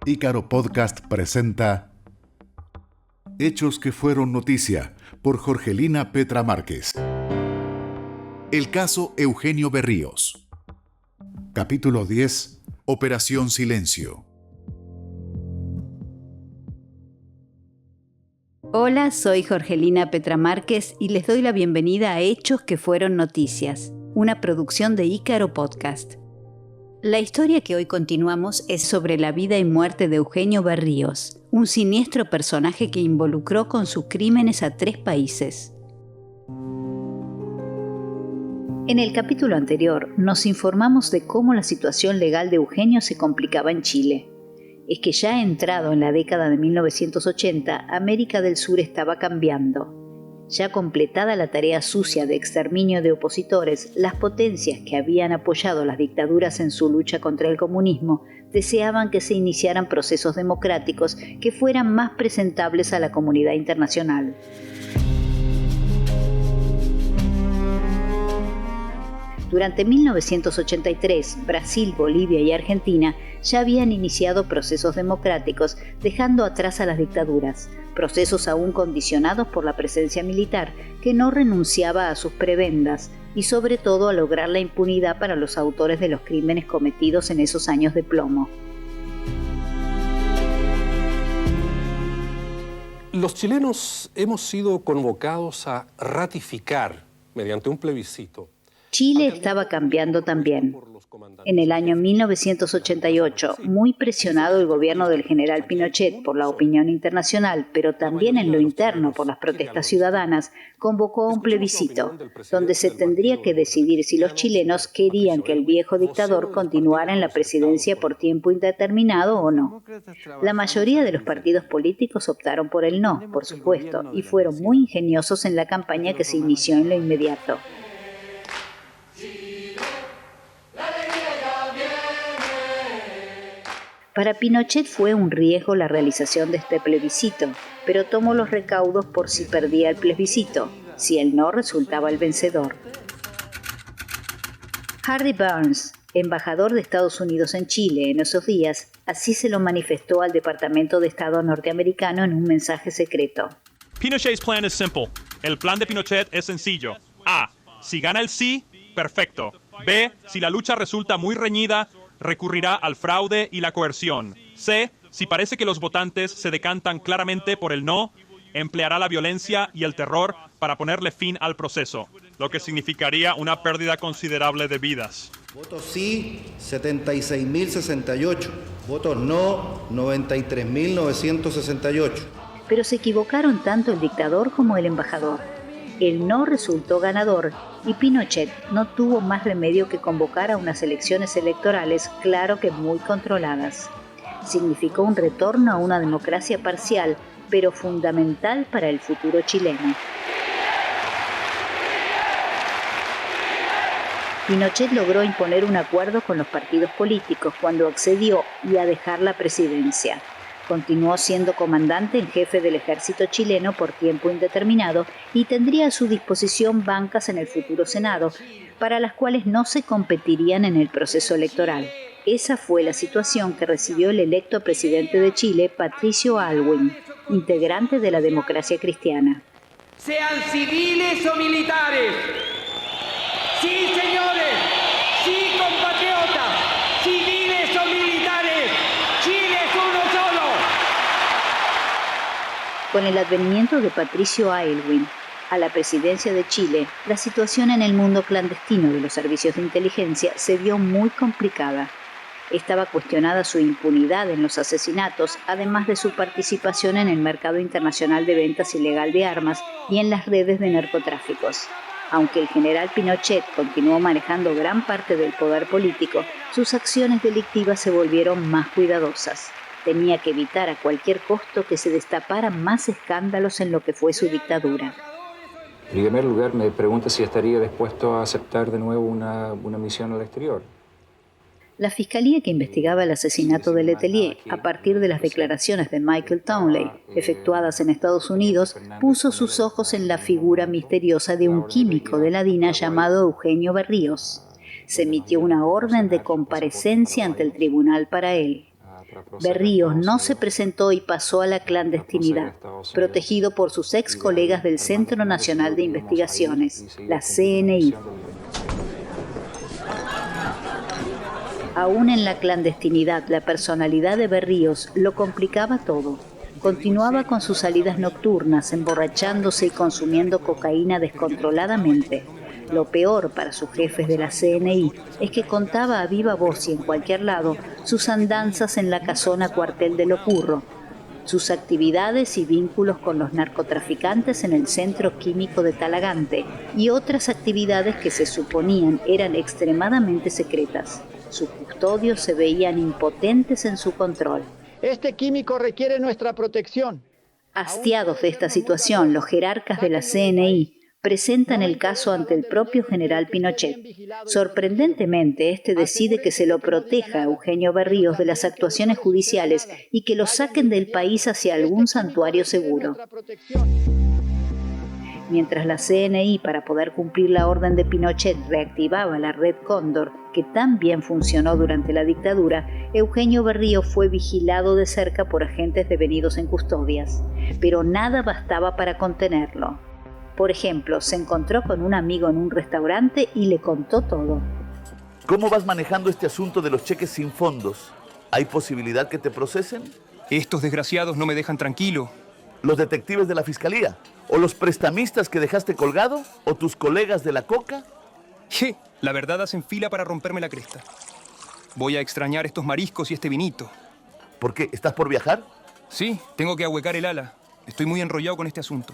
Ícaro Podcast presenta Hechos que fueron noticia por Jorgelina Petra Márquez. El caso Eugenio Berríos. Capítulo 10. Operación Silencio. Hola, soy Jorgelina Petra Márquez y les doy la bienvenida a Hechos que fueron noticias, una producción de Ícaro Podcast. La historia que hoy continuamos es sobre la vida y muerte de Eugenio Berríos, un siniestro personaje que involucró con sus crímenes a 3 países. En el capítulo anterior nos informamos de cómo la situación legal de Eugenio se complicaba en Chile. Es que ya entrado en la década de 1980, América del Sur estaba cambiando. Ya completada la tarea sucia de exterminio de opositores, las potencias que habían apoyado las dictaduras en su lucha contra el comunismo deseaban que se iniciaran procesos democráticos que fueran más presentables a la comunidad internacional. Durante 1983, Brasil, Bolivia y Argentina ya habían iniciado procesos democráticos, dejando atrás a las dictaduras, procesos aún condicionados por la presencia militar, que no renunciaba a sus prebendas, y sobre todo a lograr la impunidad para los autores de los crímenes cometidos en esos años de plomo. Los chilenos hemos sido convocados a ratificar, mediante un plebiscito, Chile estaba cambiando también. En el año 1988, muy presionado el gobierno del general Pinochet por la opinión internacional, pero también en lo interno por las protestas ciudadanas, convocó a un plebiscito, donde se tendría que decidir si los chilenos querían que el viejo dictador continuara en la presidencia por tiempo indeterminado o no. La mayoría de los partidos políticos optaron por el no, por supuesto, y fueron muy ingeniosos en la campaña que se inició en lo inmediato. Para Pinochet fue un riesgo la realización de este plebiscito, pero tomó los recaudos por si perdía el plebiscito, si el no resultaba el vencedor. Harry Burns, embajador de Estados Unidos en Chile en esos días, así se lo manifestó al Departamento de Estado norteamericano en un mensaje secreto. Pinochet's plan es simple. El plan de Pinochet es sencillo. A. Si gana el sí, perfecto. B. Si la lucha resulta muy reñida, recurrirá al fraude y la coerción. C. Si parece que los votantes se decantan claramente por el no, empleará la violencia y el terror para ponerle fin al proceso, lo que significaría una pérdida considerable de vidas. Votos sí, 76.068. Votos no, 93.968. Pero se equivocaron tanto el dictador como el embajador. El no resultó ganador y Pinochet no tuvo más remedio que convocar a unas elecciones electorales, claro que muy controladas. Significó un retorno a una democracia parcial, pero fundamental para el futuro chileno. Pinochet logró imponer un acuerdo con los partidos políticos cuando accedió a dejar la presidencia. Continuó siendo comandante en jefe del ejército chileno por tiempo indeterminado y tendría a su disposición bancas en el futuro Senado, para las cuales no se competirían en el proceso electoral. Esa fue la situación que recibió el electo presidente de Chile, Patricio Aylwin, integrante de la Democracia Cristiana. Sean civiles o militares. Sí, señores. Sí, compatriotas. Civiles o militares. Chile es uno solo. Con el advenimiento de Patricio Aylwin a la presidencia de Chile, la situación en el mundo clandestino de los servicios de inteligencia se vio muy complicada. Estaba cuestionada su impunidad en los asesinatos, además de su participación en el mercado internacional de ventas ilegal de armas y en las redes de narcotráficos. Aunque el general Pinochet continuó manejando gran parte del poder político, sus acciones delictivas se volvieron más cuidadosas. Tenía que evitar a cualquier costo que se destaparan más escándalos en lo que fue su dictadura. En primer lugar, me pregunta si estaría dispuesto a aceptar de nuevo una misión al exterior. La fiscalía que investigaba el asesinato de Letelier, a partir de las declaraciones de Michael Townley, efectuadas en Estados Unidos, puso sus ojos en la figura misteriosa de un químico de la DINA llamado Eugenio Berríos. Se emitió una orden de comparecencia ante el tribunal para él. Berríos no se presentó y pasó a la clandestinidad, protegido por sus ex colegas del Centro Nacional de Investigaciones, la CNI. Aún en la clandestinidad, la personalidad de Berríos lo complicaba todo. Continuaba con sus salidas nocturnas, emborrachándose y consumiendo cocaína descontroladamente. Lo peor para sus jefes de la CNI es que contaba a viva voz y en cualquier lado sus andanzas en la casona cuartel de Locurro, sus actividades y vínculos con los narcotraficantes en el centro químico de Talagante y otras actividades que se suponían eran extremadamente secretas. Sus custodios se veían impotentes en su control. Este químico requiere nuestra protección. Hastiados de esta situación, los jerarcas de la CNI presentan el caso ante el propio general Pinochet. Sorprendentemente, este decide que se lo proteja a Eugenio Berríos de las actuaciones judiciales y que lo saquen del país hacia algún santuario seguro. Mientras la CNI, para poder cumplir la orden de Pinochet, reactivaba la Red Cóndor, que tan bien funcionó durante la dictadura, Eugenio Berríos fue vigilado de cerca por agentes devenidos en custodias. Pero nada bastaba para contenerlo. Por ejemplo, se encontró con un amigo en un restaurante y le contó todo. ¿Cómo vas manejando este asunto de los cheques sin fondos? ¿Hay posibilidad que te procesen? Estos desgraciados no me dejan tranquilo. ¿Los detectives de la fiscalía? ¿O los prestamistas que dejaste colgado? ¿O tus colegas de la coca? Je, la verdad hacen fila para romperme la cresta. Voy a extrañar estos mariscos y este vinito. ¿Por qué? ¿Estás por viajar? Sí, tengo que ahuecar el ala. Estoy muy enrollado con este asunto.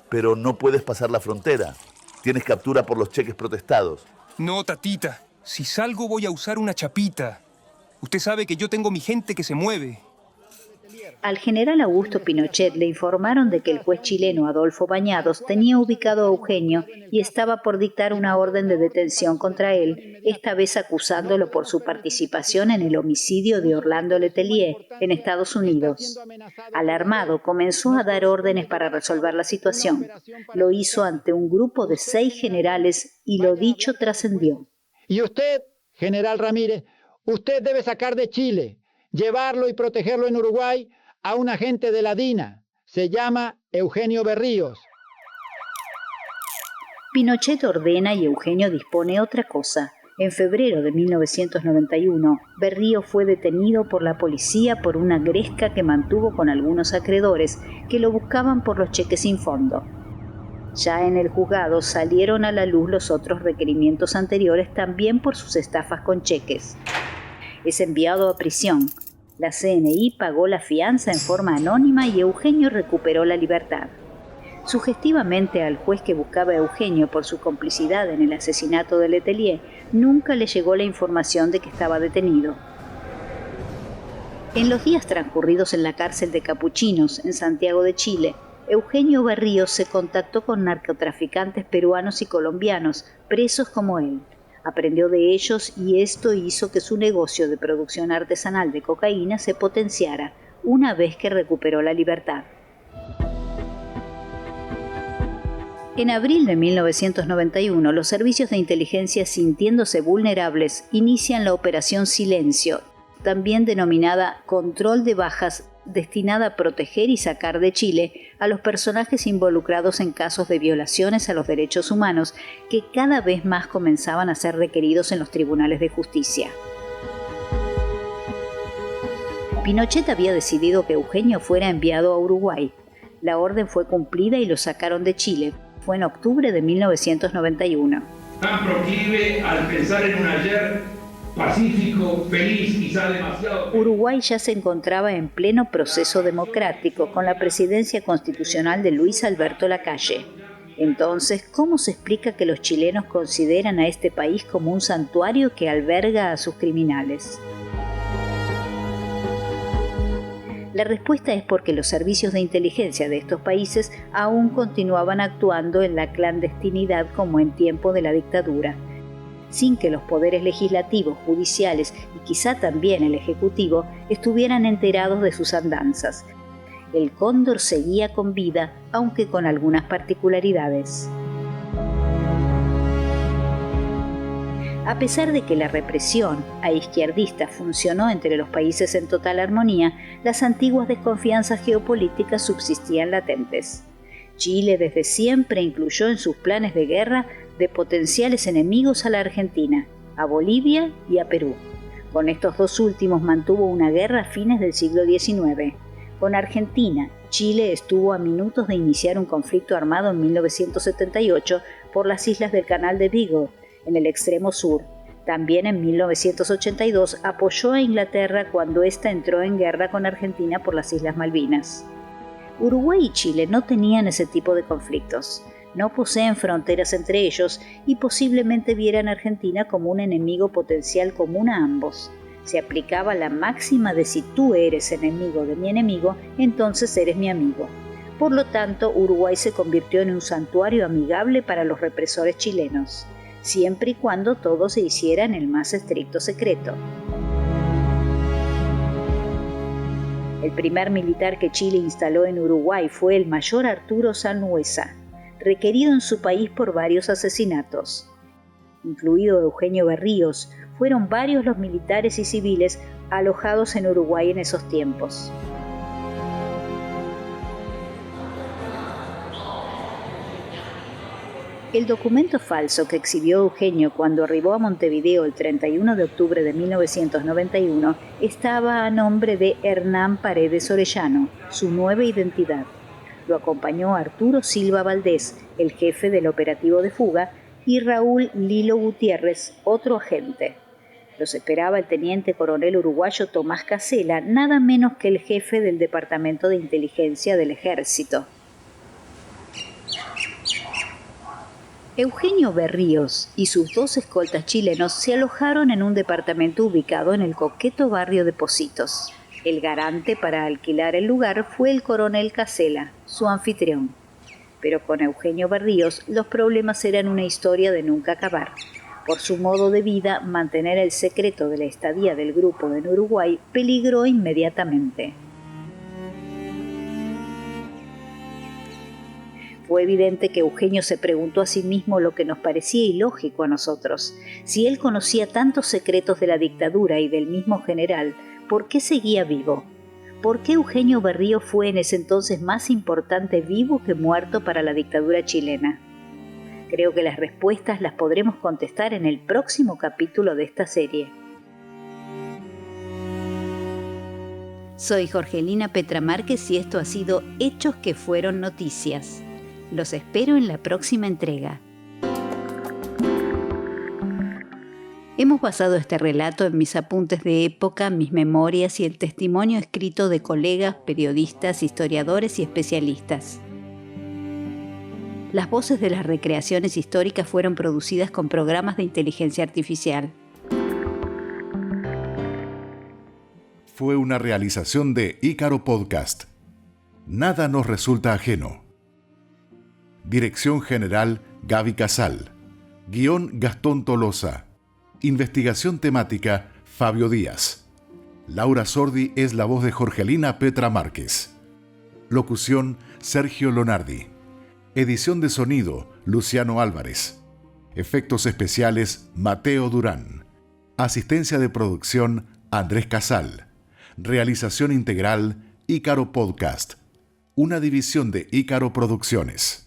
Pero no puedes pasar la frontera. Tienes captura por los cheques protestados. No, tatita. Si salgo voy a usar una chapita. Usted sabe que yo tengo mi gente que se mueve. Al general Augusto Pinochet le informaron de que el juez chileno Adolfo Bañados tenía ubicado a Eugenio y estaba por dictar una orden de detención contra él, esta vez acusándolo por su participación en el homicidio de Orlando Letelier en Estados Unidos. Alarmado, comenzó a dar órdenes para resolver la situación. Lo hizo ante un grupo de 6 generales y lo dicho trascendió. Y usted, general Ramírez, usted debe sacar de Chile, llevarlo y protegerlo en Uruguay a un agente de la DINA. Se llama Eugenio Berríos. Pinochet ordena y Eugenio dispone otra cosa. En febrero de 1991, Berríos fue detenido por la policía por una gresca que mantuvo con algunos acreedores que lo buscaban por los cheques sin fondo. Ya en el juzgado salieron a la luz los otros requerimientos anteriores también por sus estafas con cheques. Es enviado a prisión. La CNI pagó la fianza en forma anónima y Eugenio recuperó la libertad. Sugestivamente al juez que buscaba a Eugenio por su complicidad en el asesinato de Letelier, nunca le llegó la información de que estaba detenido. En los días transcurridos en la cárcel de Capuchinos, en Santiago de Chile, Eugenio Berríos se contactó con narcotraficantes peruanos y colombianos, presos como él. Aprendió de ellos y esto hizo que su negocio de producción artesanal de cocaína se potenciara una vez que recuperó la libertad. En abril de 1991, los servicios de inteligencia, sintiéndose vulnerables, inician la Operación Silencio, también denominada Control de Bajas, destinada a proteger y sacar de Chile a los personajes involucrados en casos de violaciones a los derechos humanos que cada vez más comenzaban a ser requeridos en los tribunales de justicia. Pinochet había decidido que Eugenio fuera enviado a Uruguay. La orden fue cumplida y lo sacaron de Chile. Fue en octubre de 1991. Tan proclive al pensar en un ayer pacífico, feliz, quizá demasiado. Uruguay ya se encontraba en pleno proceso democrático con la presidencia constitucional de Luis Alberto Lacalle. Entonces, ¿cómo se explica que los chilenos consideran a este país como un santuario que alberga a sus criminales? La respuesta es porque los servicios de inteligencia de estos países aún continuaban actuando en la clandestinidad como en tiempo de la dictadura, sin que los poderes legislativos, judiciales y quizá también el ejecutivo estuvieran enterados de sus andanzas. El cóndor seguía con vida, aunque con algunas particularidades. A pesar de que la represión a izquierdistas funcionó entre los países en total armonía, las antiguas desconfianzas geopolíticas subsistían latentes. Chile desde siempre incluyó en sus planes de guerra de potenciales enemigos a la Argentina, a Bolivia y a Perú. Con estos dos últimos mantuvo una guerra a fines del siglo XIX. Con Argentina, Chile estuvo a minutos de iniciar un conflicto armado en 1978 por las islas del Canal de Beagle, en el extremo sur. También en 1982 apoyó a Inglaterra cuando ésta entró en guerra con Argentina por las Islas Malvinas. Uruguay y Chile no tenían ese tipo de conflictos. No poseen fronteras entre ellos y posiblemente vieran a Argentina como un enemigo potencial común a ambos. Se aplicaba la máxima de si tú eres enemigo de mi enemigo, entonces eres mi amigo. Por lo tanto, Uruguay se convirtió en un santuario amigable para los represores chilenos, siempre y cuando todo se hiciera en el más estricto secreto. El primer militar que Chile instaló en Uruguay fue el mayor Arturo Sanhueza, requerido en su país por varios asesinatos. Incluido Eugenio Berríos, fueron varios los militares y civiles alojados en Uruguay en esos tiempos. El documento falso que exhibió Eugenio cuando arribó a Montevideo el 31 de octubre de 1991 estaba a nombre de Hernán Paredes Orellano, su nueva identidad. Lo acompañó Arturo Silva Valdés, el jefe del operativo de fuga, y Raúl Lilo Gutiérrez, otro agente. Los esperaba el teniente coronel uruguayo Tomás Casela, nada menos que el jefe del Departamento de Inteligencia del Ejército. Eugenio Berríos y sus dos escoltas chilenos se alojaron en un departamento ubicado en el coqueto barrio de Pocitos. El garante para alquilar el lugar fue el coronel Casela, su anfitrión. Pero con Eugenio Berríos los problemas eran una historia de nunca acabar. Por su modo de vida, mantener el secreto de la estadía del grupo en Uruguay peligró inmediatamente. Fue evidente que Eugenio se preguntó a sí mismo lo que nos parecía ilógico a nosotros. Si él conocía tantos secretos de la dictadura y del mismo general, ¿por qué seguía vivo? ¿Por qué Eugenio Berríos fue en ese entonces más importante vivo que muerto para la dictadura chilena? Creo que las respuestas las podremos contestar en el próximo capítulo de esta serie. Soy Jorgelina Petra Márquez y esto ha sido Hechos que fueron noticias. Los espero en la próxima entrega. Hemos basado este relato en mis apuntes de época, mis memorias y el testimonio escrito de colegas, periodistas, historiadores y especialistas. Las voces de las recreaciones históricas fueron producidas con programas de inteligencia artificial. Fue una realización de Ícaro Podcast. Nada nos resulta ajeno. Dirección General Gaby Casal. Guión Gastón Tolosa. Investigación temática Fabio Díaz. Laura Sordi es la voz de Jorgelina Petra Márquez. Locución Sergio Lonardi. Edición de sonido Luciano Álvarez. Efectos especiales Mateo Durán. Asistencia de producción Andrés Casal. Realización integral Ícaro Podcast. Una división de Ícaro Producciones.